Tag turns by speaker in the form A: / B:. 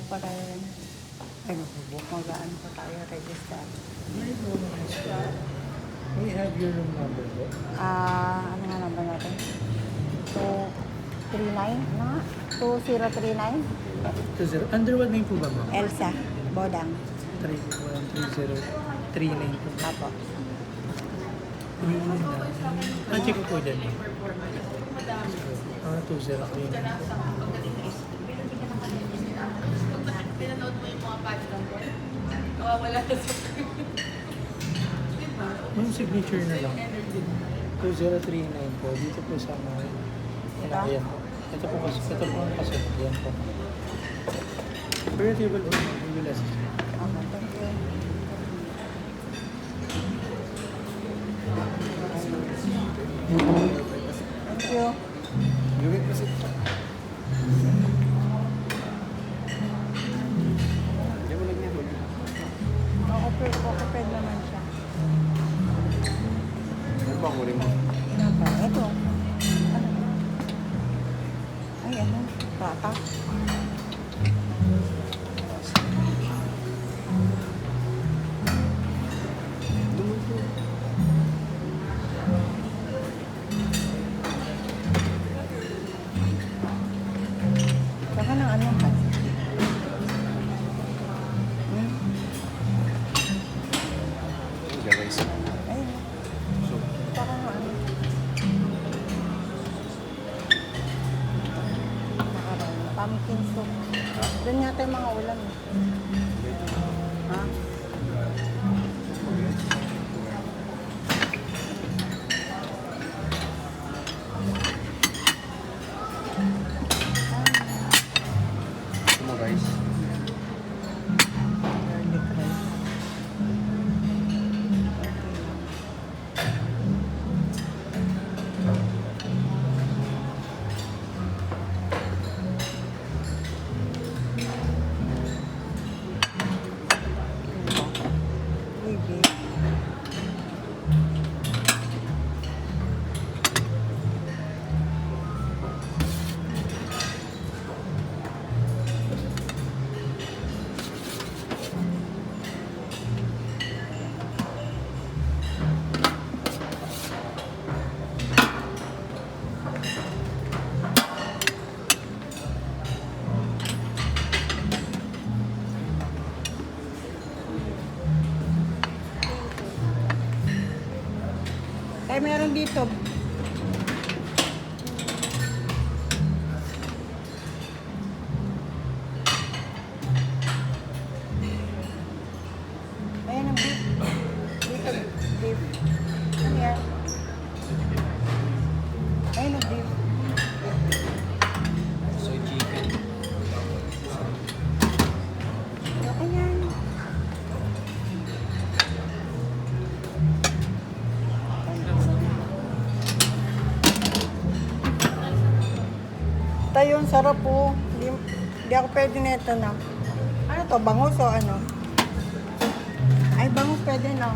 A: pa rin. Ay, mabubuk. Magaan pa tayo. Register.
B: May have your room number po?
A: Ano nga number natin? 239? Ano nga? 2039?
B: 20. Under what name po ba, ma'am?
A: Elsa. Bodang.
B: 313039 po.
A: Apo.
B: 39. Check ko po dyan. 2039.
C: Pinanood mo yung mga patch number. Nawawala na sa
B: Yung signature na lang. 2039 po. Dito po sa mga. Ayan po. Ito po ang kasunod. Yan po. Pero table po. We will assist you.
A: Okay, thank you. Thank you.
B: Gawin po sa
A: Okay naman siya.
B: Ano ba ang huli mo?
A: Ano ba? Ito. Ano? Ay, ano? Prata. Saka ng ano ba?
B: Guys.
A: Ayun. Saka ng ano? Nakaroon. Pumpkin soup. Doon yata yung mga ulam. Ha?
B: Ano guys?
A: Garlic rice. Uy, babe. Ay, meron dito. Ayan ang beef. Dito, beef. Ano yan? Ayan ang beef.
B: So chicken.
A: Okay yan. Tayo, ang sarap po. Hindi ako pwede nito na. Ano to, bangus o ano? Ay, bangus pwede na.